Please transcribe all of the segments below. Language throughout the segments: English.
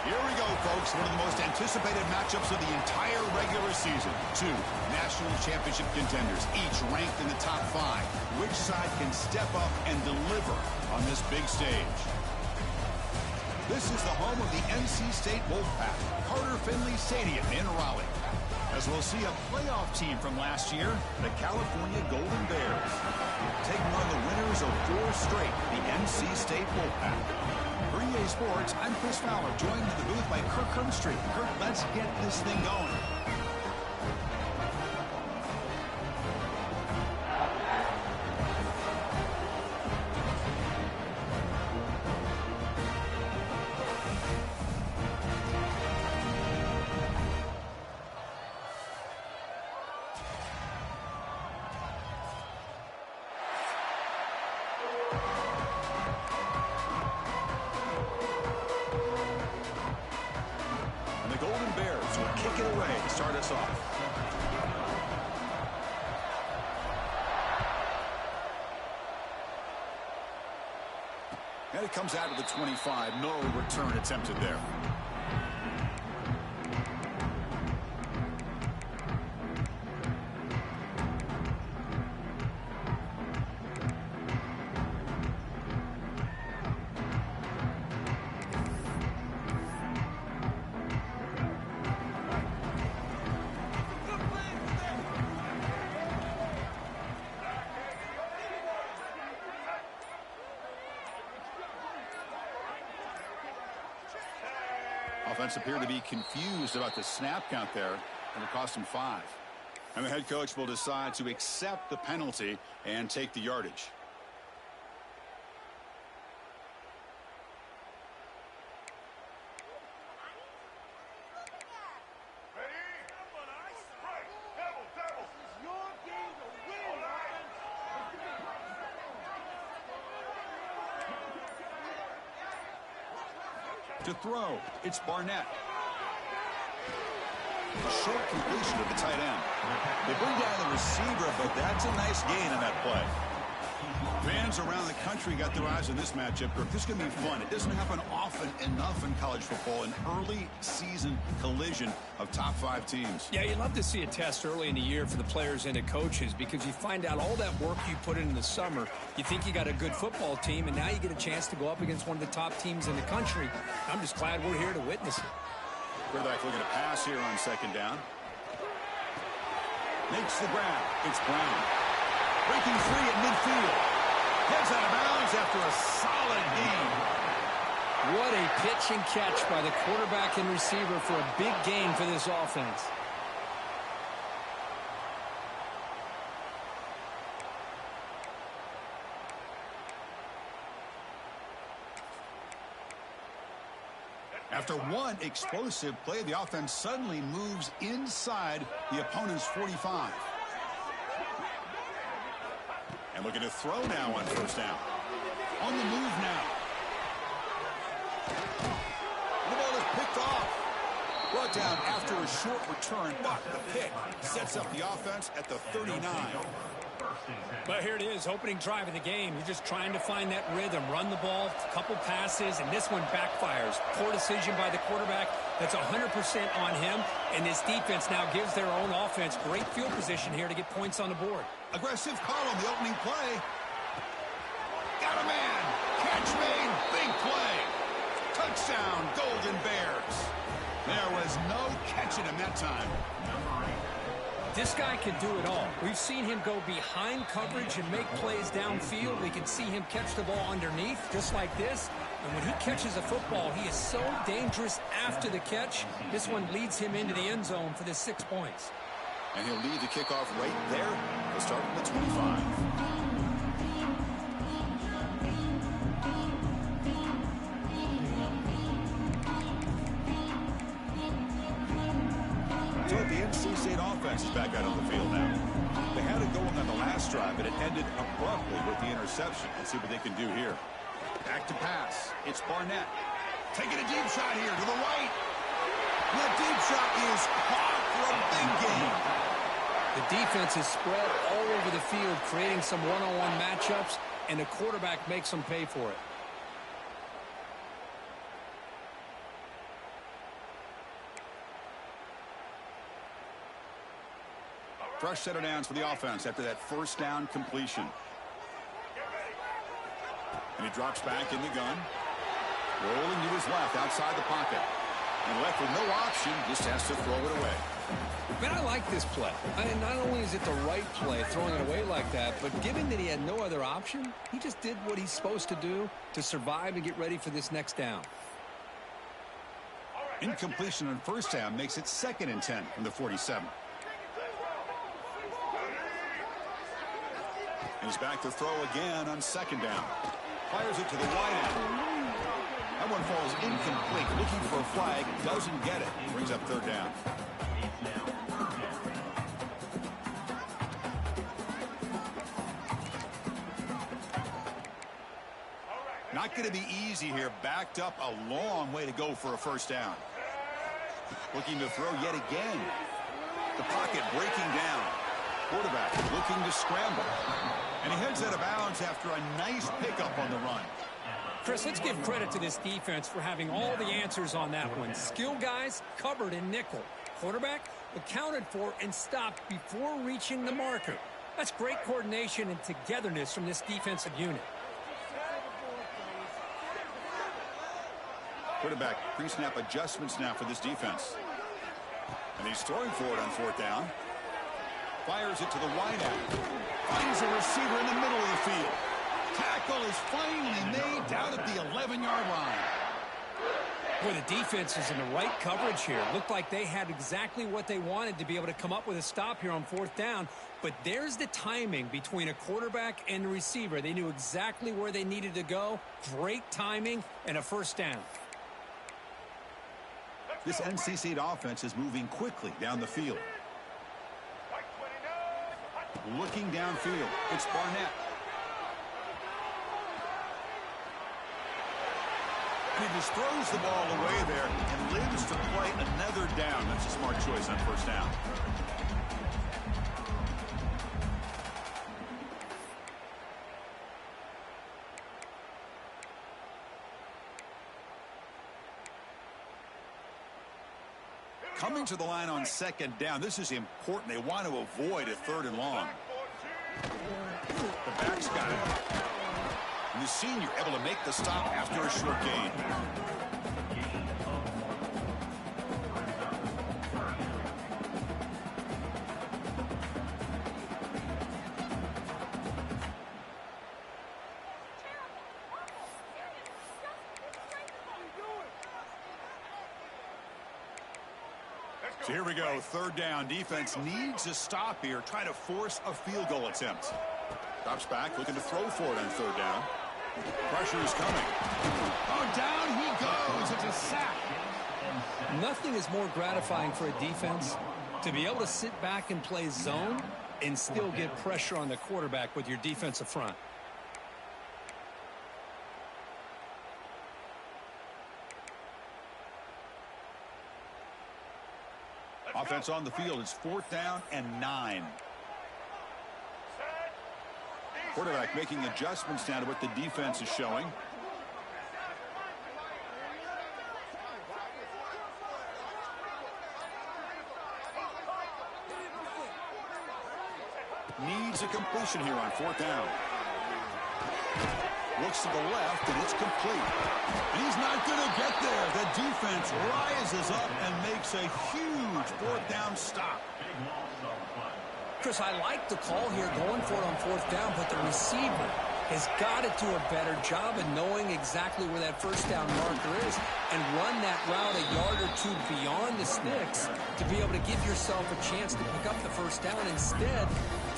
Here we go, folks. One of the most anticipated matchups of the entire regular season. Two national championship contenders, each ranked in the top 5. Which side can step up and deliver on this big stage? This is the home of the NC State Wolfpack, Carter Finley Stadium in Raleigh. As we'll see a playoff team from last year, the California Golden Bears, taking on the winners of 4 straight, the NC State Wolfpack. For EA Sports, I'm Chris Fowler, joined in the booth by Kirk Herbstreit. Kirk, let's get this thing going. Start us off. And it comes out of the 25. No return attempted there. Offense appeared to be confused about the snap count there, and it cost him 5. And the head coach will decide to accept the penalty and take the yardage. To throw, it's Barnett. A short completion to the tight end. They bring down the receiver, but that's a nice gain on that play. Fans around the country got their eyes on this matchup. This is going to be fun. It doesn't happen often enough in college football, an early season collision of top 5 teams. Yeah, you love to see a test early in the year for the players and the coaches because you find out all that work you put in the summer. You think you got a good football team, and now you get a chance to go up against one of the top teams in the country. I'm just glad we're here to witness it. Quarterback looking to pass here on 2nd down. Makes the grab. It's Brown. Breaking free at midfield. Heads out of bounds after a solid gain. What a pitch and catch by the quarterback and receiver for a big gain for this offense. After one explosive play, the offense suddenly moves inside the opponent's 45. And looking to throw now on 1st down. On the move now. The ball is picked off. Brought down after a short return, but the pick sets up the offense at the 39. But here it is, opening drive of the game. You're just trying to find that rhythm, run the ball, a couple passes, and this one backfires. Poor decision by the quarterback. That's 100% on him, and this defense now gives their own offense great field position here to get points on the board. Aggressive call on the opening play. Got a man. Catch made. Big play. Touchdown, Golden Bears. There was no catching him that time. This guy can do it all. We've seen him go behind coverage and make plays downfield. We can see him catch the ball underneath, just like this. And when he catches a football, he is so dangerous after the catch. This one leads him into the end zone for the 6 points. And he'll lead the kickoff right there. He'll start from the 25. So the NC State offense is back out on the field now. They had it going on the last drive, but it ended abruptly with the interception. Let's see what they can do here. Back to pass. It's Barnett. Taking a deep shot here to the right. The deep shot is caught for a big gain. The defense is spread all over the field, creating some one-on-one matchups, and the quarterback makes them pay for it. Fresh set of downs for the offense after that first down completion. And he drops back in the gun. Rolling to his left outside the pocket. And left with no option, just has to throw it away. Man, I like this play. Not only is it the right play, throwing it away like that, but given that he had no other option, he just did what he's supposed to do to survive and get ready for this next down. Incompletion on first down makes it 2nd and 10 from the 47. And he's back to throw again on 2nd down. Fires it to the wide end. That one falls incomplete. Looking for a flag. Doesn't get it. Brings up 3rd down. Not going to be easy here. Backed up a long way to go for a first down. Looking to throw yet again. The pocket breaking down. Quarterback looking to scramble. And he heads out of bounds after a nice pickup on the run. Chris, let's give credit to this defense for having all the answers on that one. Skill guys covered in nickel. Quarterback accounted for and stopped before reaching the marker. That's great coordination and togetherness from this defensive unit. Quarterback pre-snap adjustments now for this defense. And he's throwing for it on 4th down. Fires it to the wide end. Finds a receiver in the middle of the field. Tackle is finally made down at the 11-yard line. Boy, the defense is in the right coverage here. Looked like they had exactly what they wanted to be able to come up with a stop here on 4th down. But there's the timing between a quarterback and the receiver. They knew exactly where they needed to go. Great timing and a first down. This NC State offense is moving quickly down the field. Looking downfield, it's Barnett. He just throws the ball away there and lives to play another down. That's a smart choice on first down. Coming to the line on 2nd down. This is important. They want to avoid a 3rd and long. The back's got it. And the senior able to make the stop after a short gain. So here we go, 3rd down. Defense needs a stop here. Try to force a field goal attempt. Drops back, looking to throw for it on 3rd down. Pressure is coming. Oh, down he goes. It's a sack. Nothing is more gratifying for a defense to be able to sit back and play zone and still get pressure on the quarterback with your defensive front. Offense on the field. It's 4th down and 9. Quarterback making adjustments now to what the defense is showing. Needs a completion here on 4th down. Looks to the left, and it's complete. And he's not going to get there. The defense rises up and makes a huge 4th down stop. Chris, I like the call here going for it on 4th down, but the receiver has got to do a better job of knowing exactly where that first down marker is and run that route a yard or two beyond the sticks to be able to give yourself a chance to pick up the first down. Instead,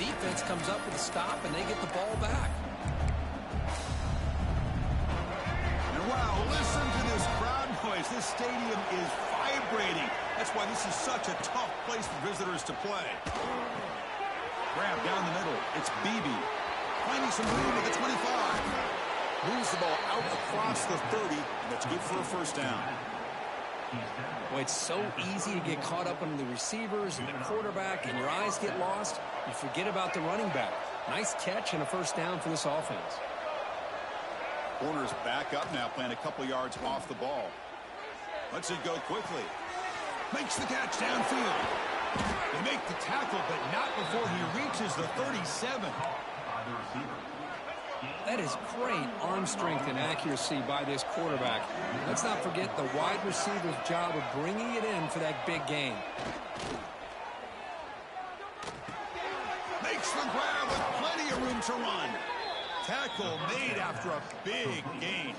defense comes up with a stop, and they get the ball back. And wow, listen to this crowd noise. This stadium is vibrating. That's why this is such a tough place for visitors to play. Grab down the middle. It's Beebe. Finding some room at the 25. Moves the ball out across the 30. And that's good for a first down. Boy, it's so easy to get caught up on the receivers and the quarterback, and your eyes get lost. You forget about the running back. Nice catch and a first down for this offense. Corner's back up now, playing a couple yards off the ball. Lets it go quickly. Makes the catch downfield. They make the tackle, but not before he reaches the 37. That is great arm strength and accuracy by this quarterback. Let's not forget the wide receiver's job of bringing it in for that big gain. Makes the grab with plenty of room to run. Tackle made after a big gain.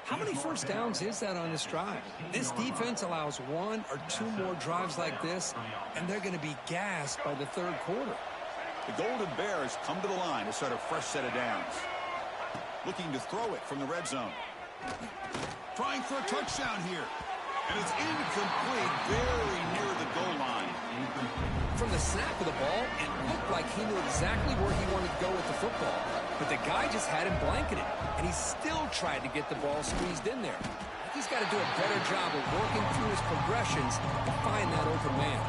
How many first downs is that on this drive? This defense allows 1 or 2 more drives like this, and they're going to be gassed by the third quarter. The Golden Bears come to the line to start a fresh set of downs. Looking to throw it from the red zone. Trying for a touchdown here. And it's incomplete, very near the goal line. From the snap of the ball, it looked like he knew exactly where he wanted to go with the football. But the guy just had him blanketed, and he still tried to get the ball squeezed in there. He's got to do a better job of working through his progressions to find that open man.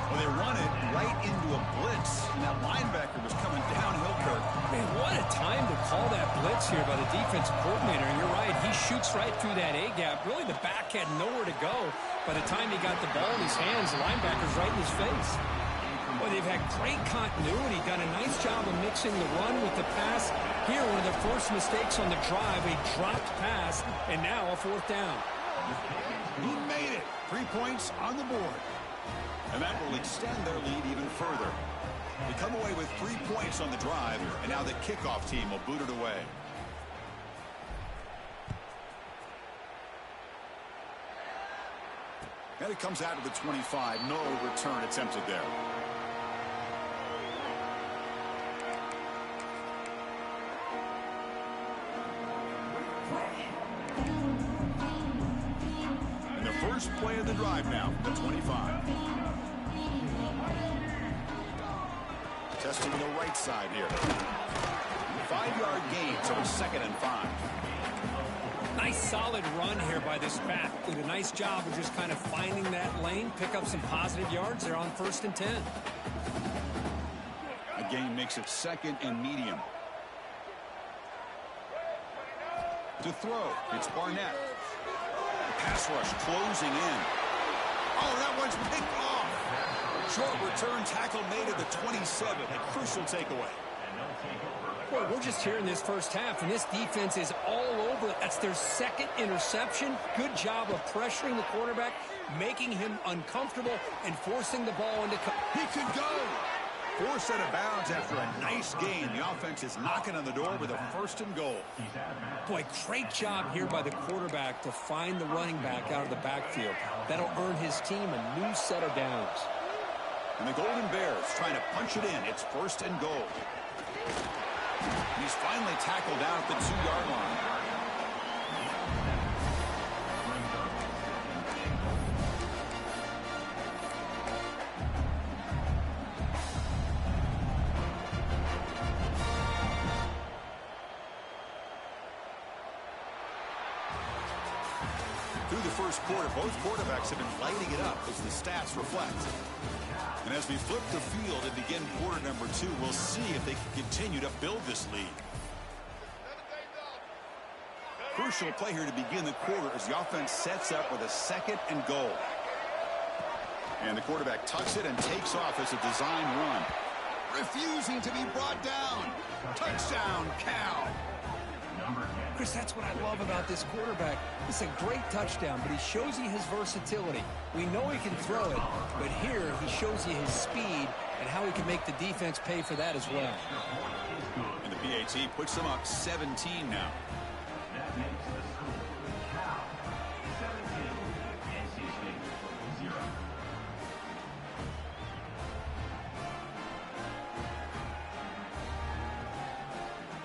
Well, they run it right into a blitz, and that linebacker was coming downhill, Kirk. Man, what a time to call that blitz here by the defensive coordinator. And you're right, he shoots right through that A-gap. Really, the back had nowhere to go. By the time he got the ball in his hands, the linebacker's right in his face. Well, they've had great continuity, done a nice job of mixing the run with the pass. Here, one of the first mistakes on the drive, a dropped pass, and now a 4th down. He made it. 3 points on the board. And that will extend their lead even further. They come away with 3 points on the drive, and now the kickoff team will boot it away. And it comes out of the 25. No return attempted there. And the first play of the drive now, the 25. Testing the right side here. 5-yard gain, so it's 2nd and 5. Nice solid run here by this back. Did a nice job of just kind of finding that lane, pick up some positive yards. They're on 1st and 10. A gain makes it 2nd and medium. To throw, it's Barnett. The pass rush closing in. Oh, that one's picked off. Short return tackle made at the 27. A crucial takeaway. Boy, we're just here in this first half, and this defense is all over. That's their 2nd interception. Good job of pressuring the quarterback, making him uncomfortable, and forcing the ball into... He could go. Forced out of bounds after a nice gain. The offense is knocking on the door with a 1st and goal. Boy, great job here by the quarterback to find the running back out of the backfield. That'll earn his team a new set of downs. And the Golden Bears trying to punch it in. It's 1st and goal. He's finally tackled down at the 2-yard line. Through the first quarter, both quarterbacks have been lighting it up as the stats reflect. And as we flip the field and begin quarter number 2, we'll see if they can continue to build this lead. Crucial play here to begin the quarter as the offense sets up with a 2nd and goal. And the quarterback tucks it and takes off as a design run. Refusing to be brought down. Touchdown, Cal. Chris, that's what I love about this quarterback. It's a great touchdown, but he shows you his versatility. We know he can throw it, but here he shows you his speed and how he can make the defense pay for that as well. And the PAT puts them up 17 now.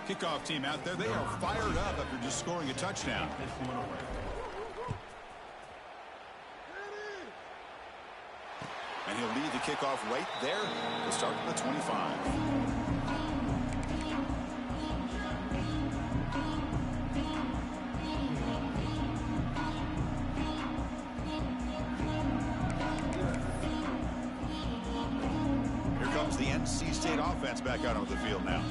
Kickoff team out there, they are fired up after just scoring a touchdown. And he'll lead the kickoff right there to start at the 25. Here comes the NC State offense back out onto the field now.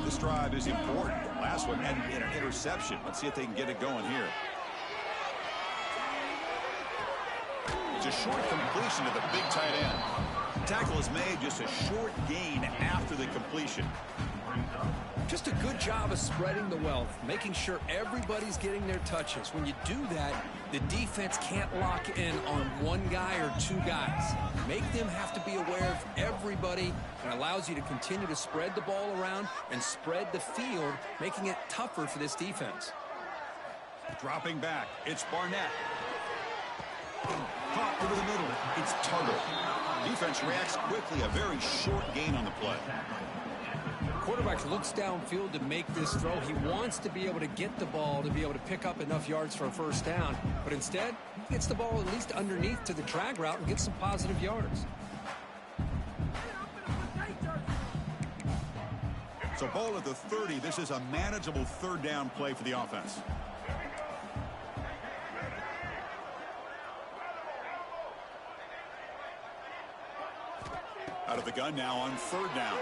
This drive is important. Last one ended in an interception. Let's see if they can get it going here. It's a short completion to the big tight end. Tackle is made, just a short gain after the completion. Just a good job of spreading the wealth, making sure everybody's getting their touches. When you do that, the defense can't lock in on one guy or two guys. Make them have to be aware of everybody, and allows you to continue to spread the ball around and spread the field, making it tougher for this defense. Dropping back, it's Barnett. Caught over the middle, it's Tuttle. Defense reacts quickly, a very short gain on the play. Quarterback looks downfield to make this throw. He wants to be able to get the ball to be able to pick up enough yards for a first down. But instead, he gets the ball at least underneath to the drag route and gets some positive yards. So ball at the 30. This is a manageable third down play for the offense. Out of the gun now on third down.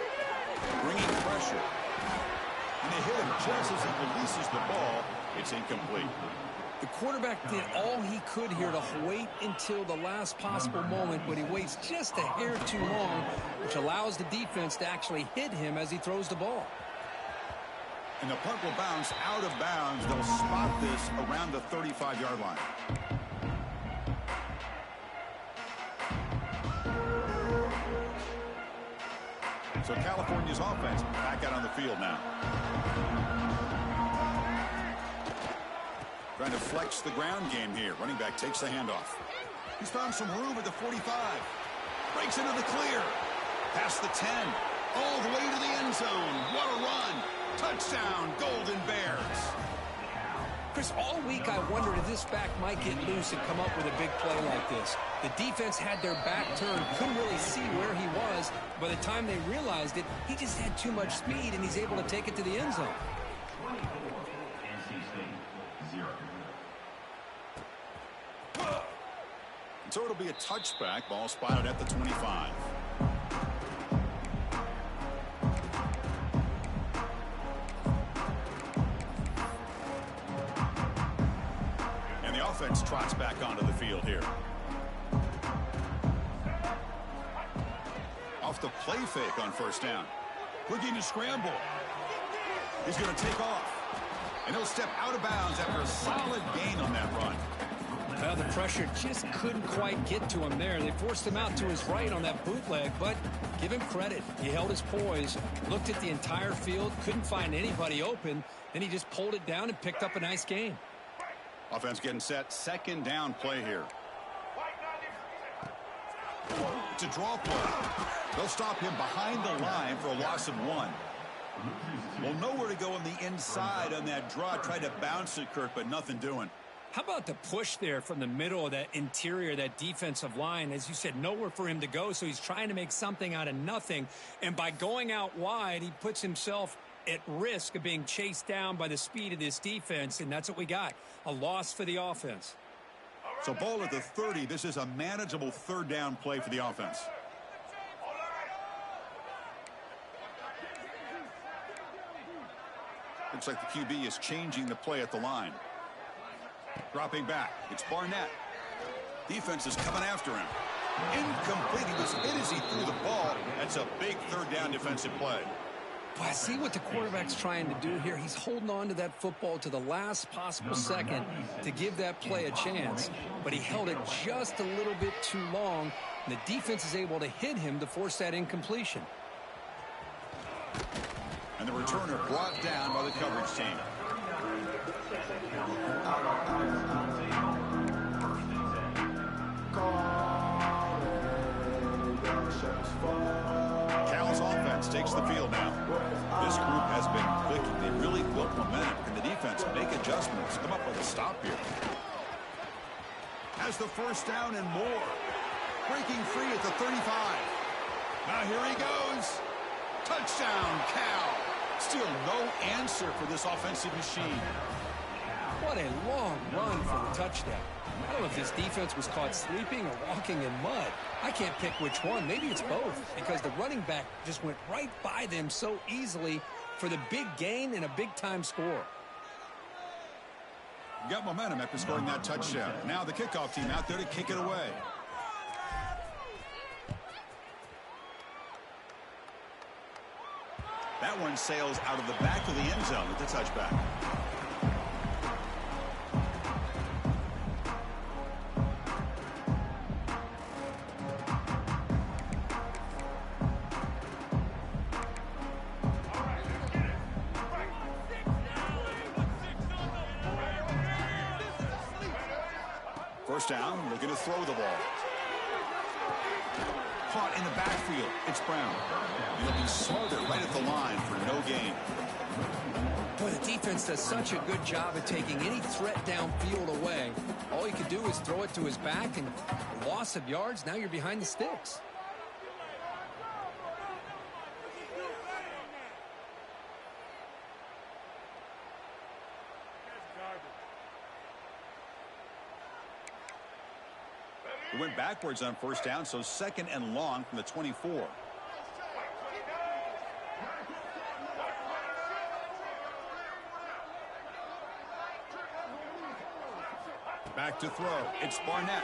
Bringing pressure. And they hit him just as he releases the ball. It's incomplete. The quarterback did all he could here to wait until the last possible moment, but he waits just a hair too long, which allows the defense to actually hit him as he throws the ball. And the punt will bounce out of bounds. They'll spot this around the 35-yard line. So California's offense back out on the field now. Trying to flex the ground game here. Running back takes the handoff. He's found some room at the 45. Breaks into the clear. Past the 10. All the way to the end zone. What a run. Touchdown, Golden Bears. Chris, all week I wondered if this back might get loose and come up with a big play like this. The defense had their back turned, couldn't really see where he was. By the time they realized it, he just had too much speed, and he's able to take it to the end zone. So it'll be a touchback. Ball spotted at the 25. And the offense trots back onto the field here. Off the play fake on first down. Looking to scramble. He's going to take off. And he'll step out of bounds after a solid gain on that run. Well, the pressure just couldn't quite get to him there. They forced him out to his right on that bootleg, but give him credit. He held his poise, looked at the entire field, couldn't find anybody open, then he just pulled it down and picked up a nice gain. Offense getting set. Second down play here. It's a draw play. They'll stop him behind the line for a loss of 1. Well, nowhere to go on the inside on that draw. Tried to bounce it, Kirk, but nothing doing. How about the push there from the middle of that interior, that defensive line? As you said, nowhere for him to go, so he's trying to make something out of nothing. And by going out wide, he puts himself at risk of being chased down by the speed of this defense, and that's what we got, a loss for the offense. So ball at the 30. This is a manageable third down play for the offense. Looks like the QB is changing the play at the line. Dropping back. It's Barnett. Defense is coming after him. Incomplete. He was hit as he threw the ball. That's a big third down defensive play. Well, I see what the quarterback's trying to do here. He's holding on to that football to the last possible second to give that play a chance. But he held it just a little bit too long. And the defense is able to hit him to force that incompletion. And the returner brought down by the coverage team. Cal's offense takes the field now. This group has been clicking. They really built momentum. Can the defense make adjustments? Come up with a stop here. Has the first down and more. Breaking free at the 35. Now here he goes. Touchdown, Cal. Still no answer for this offensive machine. What a long run for the touchdown. I don't know if this defense was caught sleeping or walking in mud. I can't pick which one. Maybe it's both, because the running back just went right by them so easily for the big gain and a big-time score. Got momentum after scoring that touchdown. Now the kickoff team out there to kick it away. That one sails out of the back of the end zone with the touchback. First down, looking to throw the ball. Caught in the backfield. It's Brown. And looking smarter right at the line for no gain. Boy, the defense does such a good job of taking any threat downfield away. All he could do is throw it to his back, and loss of yards, now you're behind the sticks. It went backwards on first down, so second and long from the 24. Back to throw. It's Barnett.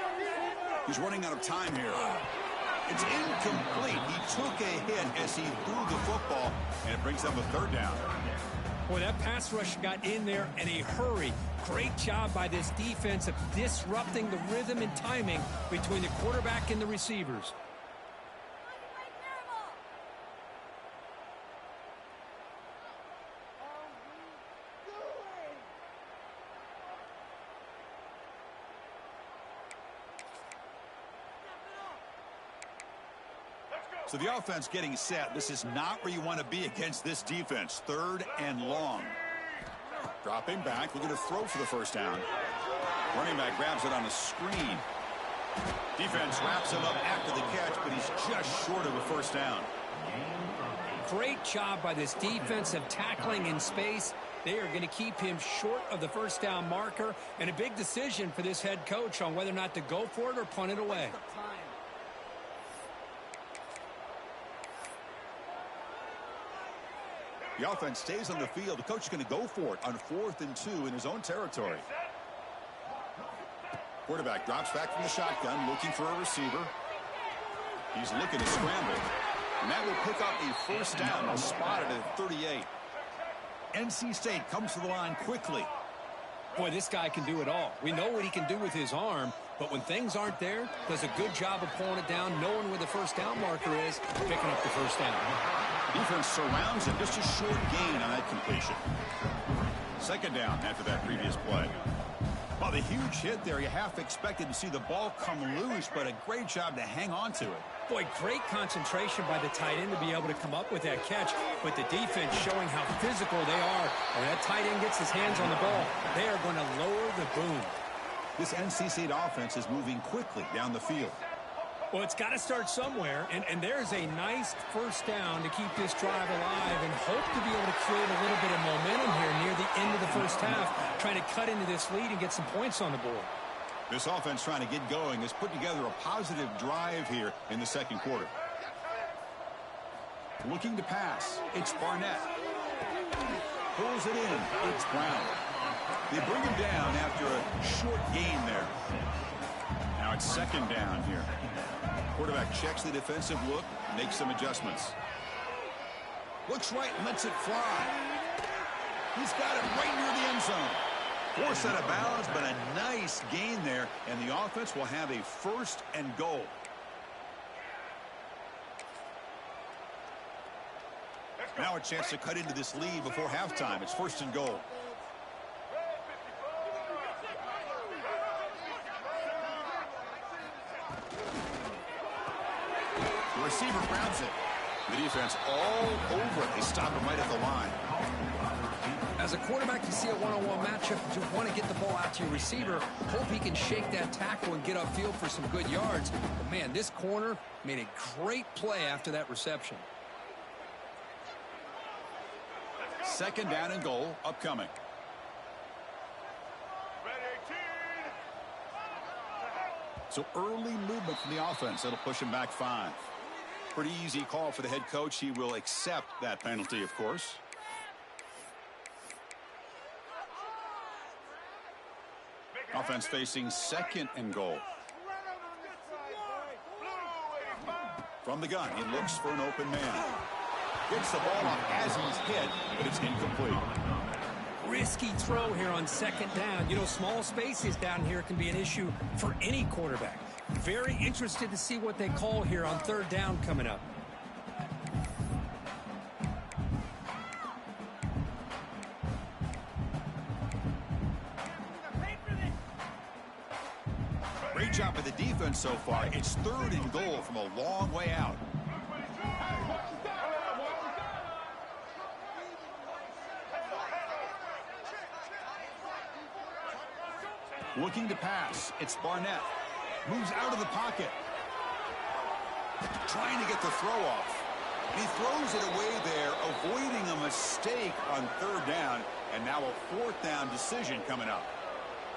He's running out of time here. It's incomplete. He took a hit as he threw the football, and it brings up a third down. Boy, that pass rush got in there in a hurry. Great job by this defense of disrupting the rhythm and timing between the quarterback and the receivers. So the offense getting set. This is not where you want to be against this defense. Third and long. Dropping back, looking to throw for the first down. Running back grabs it on a screen. Defense wraps him up after the catch, but he's just short of a first down. Great job by this defense of tackling in space. They are going to keep him short of the first down marker, and a big decision for this head coach on whether or not to go for it or punt it away. The offense stays on the field. The coach is going to go for it on 4th and 2 in his own territory. Quarterback drops back from the shotgun, looking for a receiver. He's looking to scramble. And that will pick up a first down, spotted at 38. NC State comes to the line quickly. Boy, this guy can do it all. We know what he can do with his arm, but when things aren't there, does a good job of pulling it down, knowing where the first down marker is, picking up the first down. Defense surrounds him. Just a short gain on that completion. Second down after that previous play. Well, the huge hit there. You half expected to see the ball come loose, but a great job to hang on to it. Boy, great concentration by the tight end to be able to come up with that catch, but the defense showing how physical they are. When that tight end gets his hands on the ball, they are going to lower the boom. This NC State offense is moving quickly down the field. Well, it's got to start somewhere, and there's a nice first down to keep this drive alive and hope to be able to create a little bit of momentum here near the end of the first half, trying to cut into this lead and get some points on the board. This offense trying to get going has put together a positive drive here in the second quarter. Looking to pass. It's Barnett. Pulls it in. It's Brown. They bring him down after a short gain there. Now it's second down here. Quarterback checks the defensive look, makes some adjustments. Looks right and lets it fly. He's got it right near the end zone. Forced out of bounds, but a nice gain there, and the offense will have a first and goal. Now a chance to cut into this lead before halftime. It's first and goal. The receiver grabs it. The defense all over it. They stop him right at the line. As a quarterback, you see a one-on-one matchup, you want to get the ball out to your receiver, hope he can shake that tackle and get upfield for some good yards. But man, this corner made a great play after that reception. Second down and goal upcoming. So early movement from the offense. That'll push him back 5. Pretty easy call for the head coach. He will accept that penalty, of course. Offense facing second and goal. From the gun, he looks for an open man. Gets the ball off as he's hit, but it's incomplete. Risky throw here on second down. You know, small spaces down here can be an issue for any quarterback. Very interested to see what they call here on third down coming up. Great job by the defense so far. It's 3rd and goal from a long way out. Looking to pass. It's Barnett. Moves out of the pocket. Trying to get the throw off. He throws it away there, avoiding a mistake on 3rd down. And now a 4th down decision coming up.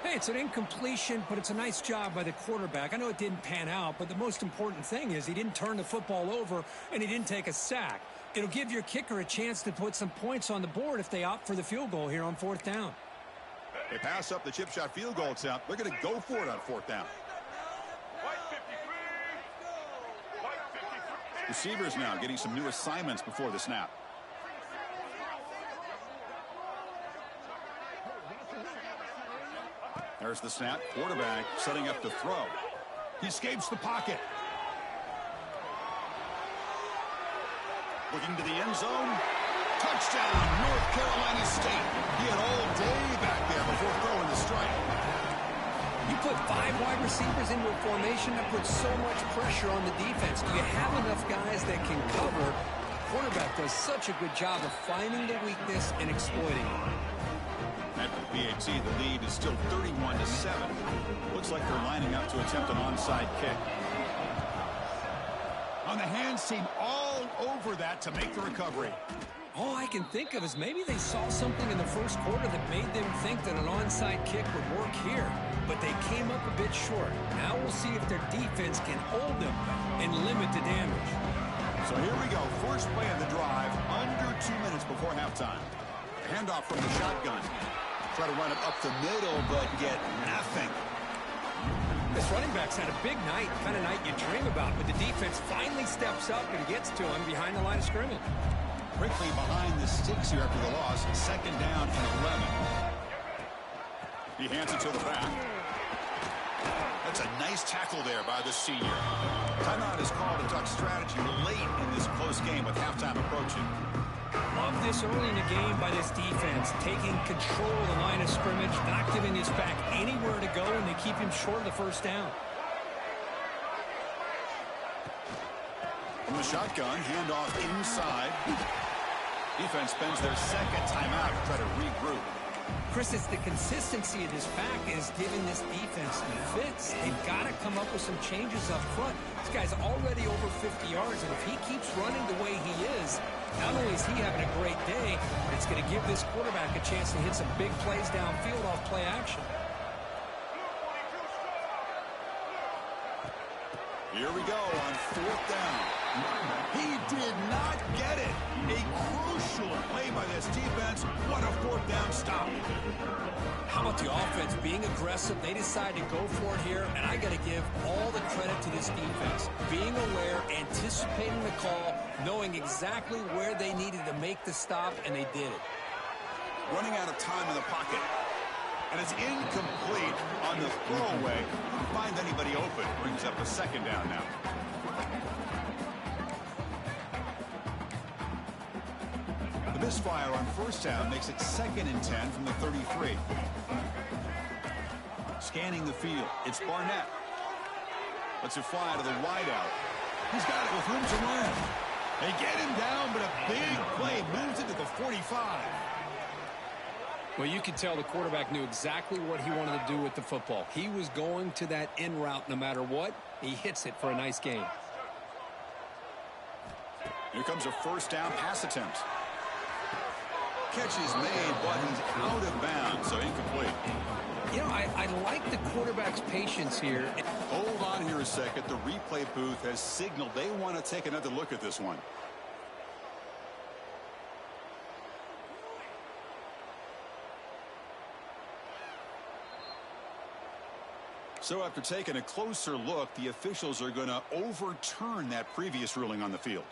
Hey, it's an incompletion, but it's a nice job by the quarterback. I know it didn't pan out, but the most important thing is he didn't turn the football over and he didn't take a sack. It'll give your kicker a chance to put some points on the board if they opt for the field goal here on 4th down. They pass up the chip shot field goal attempt. They're going to go for it on 4th down. Receivers now getting some new assignments before the snap. There's the snap. Quarterback setting up the throw. He escapes the pocket. Looking to the end zone. Touchdown, North Carolina State. He had all day back there before throwing the strike. You put 5 wide receivers into a formation that puts so much pressure on the defense. Do you have enough guys that can cover? The quarterback does such a good job of finding the weakness and exploiting it. At the BAT, the lead is still 31-7. Looks like they're lining up to attempt an onside kick. On the hands team all over that to make the recovery. All I can think of is maybe they saw something in the first quarter that made them think that an onside kick would work here, but they came up a bit short. Now we'll see if their defense can hold them and limit the damage. So here we go. First play of the drive, under 2 minutes before halftime. Handoff from the shotgun. Try to run it up the middle, but get nothing. This running back's had a big night, kind of night you dream about, but the defense finally steps up and gets to him behind the line of scrimmage. Quickly behind the sticks here after the loss. 2nd down and 11. He hands it to the back. That's a nice tackle there by the senior. Timeout is called to talk strategy late in this close game with halftime approaching. Love this early in the game by this defense, taking control of the line of scrimmage, not giving his back anywhere to go, and they keep him short of the 1st down. From the shotgun, handoff inside. Defense spends their 2nd timeout to try to regroup. Chris, it's the consistency of this pack is giving this defense fits. They've got to come up with some changes up front. This guy's already over 50 yards, and if he keeps running the way he is, not only is he having a great day, but it's going to give this quarterback a chance to hit some big plays downfield off play action. Here we go on 4th down. He did not get it. A crucial play by this defense. What a 4th down stop. How about the offense being aggressive? They decide to go for it here, and I got to give all the credit to this defense. Being aware, anticipating the call, knowing exactly where they needed to make the stop, and they did it. Running out of time in the pocket. And it's incomplete on the throwaway. Couldn't find anybody open. Brings up a 2nd down now. The misfire on 1st down makes it 2nd and 10 from the 33. Scanning the field. It's Barnett. Lets it fly to the wideout. He's got it with room to run. They get him down, but a big play moves it to the 45. Well, you could tell the quarterback knew exactly what he wanted to do with the football. He was going to that in route no matter what. He hits it for a nice gain. Here comes a 1st down pass attempt. Catch is made, but he's out of bounds, so incomplete. You know, I like the quarterback's patience here. Hold on here a second. The replay booth has signaled they want to take another look at this one. So after taking a closer look, the officials are going to overturn that previous ruling on the field.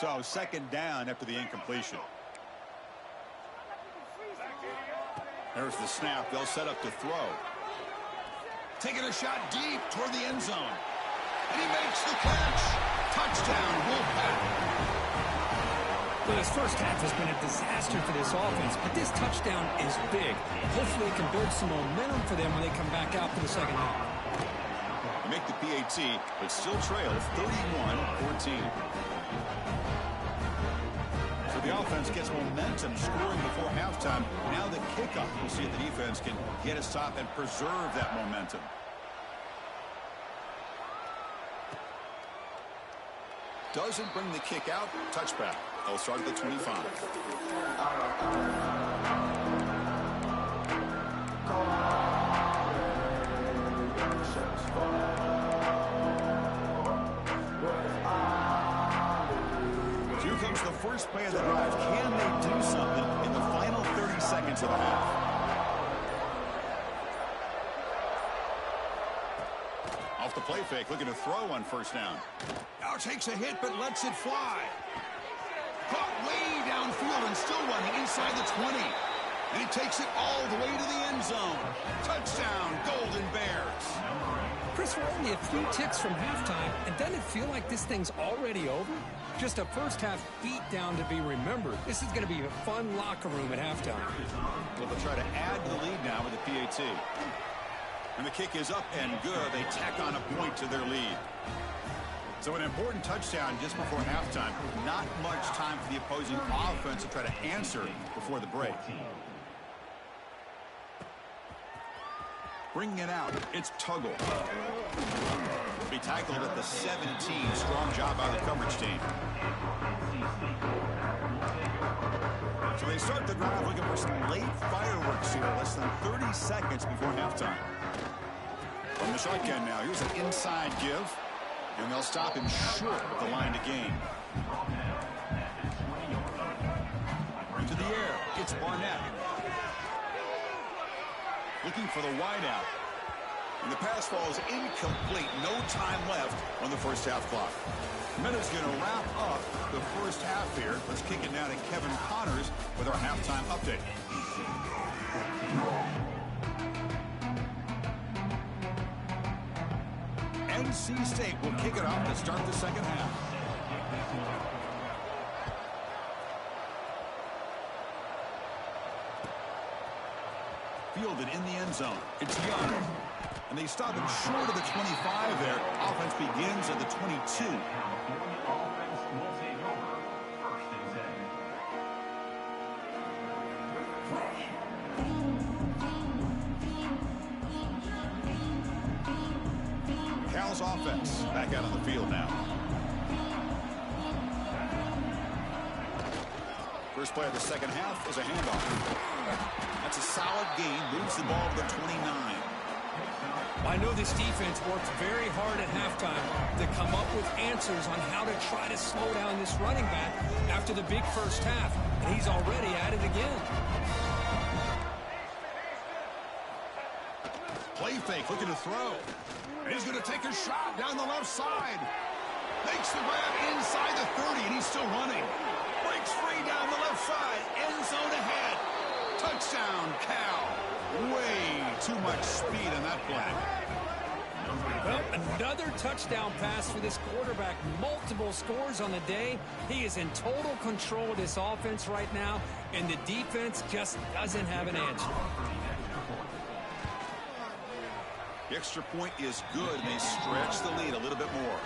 So second down after the incompletion. There's the snap. They'll set up to throw. Taking a shot deep toward the end zone. And he makes the catch. Touchdown, Wolfpack. Well, this first half has been a disaster for this offense, but this touchdown is big. Hopefully it can build some momentum for them when they come back out for the second half. They make the PAT, but still trail 31-14. So the offense gets momentum scoring before halftime. Now the kickoff. We'll see if the defense can get a stop and preserve that momentum. Doesn't bring the kick out. Touchback. They'll start at the 25. Here comes the first play of the drive. Can they do something in the final 30 seconds of the half? Off the play fake, looking to throw on first down. Now takes a hit, but lets it fly. Caught way downfield and still running inside the 20. And he takes it all the way to the end zone. Touchdown, Golden Bears. Chris, we're only a few ticks from halftime, and doesn't it feel like this thing's already over? Just a first-half beatdown to be remembered. This is going to be a fun locker room at halftime. Well, they'll try to add to the lead now with the PAT. And the kick is up and good. They tack on a point to their lead. So an important touchdown just before halftime. Not much time for the opposing offense to try to answer before the break. Bringing it out, it's Tuggle. Be tackled at the 17. Strong job by the coverage team. So they start the drive looking for some late fireworks here. Less than 30 seconds before halftime. From the shotgun now, here's an inside give. And they'll stop him short of the line to gain. Into the air, it's Barnett. Looking for the wideout. And the pass falls incomplete. No time left on the first half clock. Minutes going to wrap up the first half here. Let's kick it now to Kevin Connors with our halftime update. NC State will kick it off to start the second half. Fielded in the end zone. It's Young. And they stop him short of the 25 there. Offense begins at the 22. Cal's offense back out on the field now. First play of the second half is a handoff. That's a solid gain. Moves the ball to the 29. I know this defense worked very hard at halftime to come up with answers on how to try to slow down this running back after the big first half. And he's already at it again. Play fake, looking to throw. And he's going to take a shot down the left side. Makes the grab inside the 30, and he's still running. Breaks free down the left side. End zone ahead. Touchdown, Cal. Way too much speed in that play. Well, another touchdown pass for this quarterback. Multiple scores on the day. He is in total control of this offense right now, and the defense just doesn't have an answer. The extra point is good, and they stretch the lead a little bit more.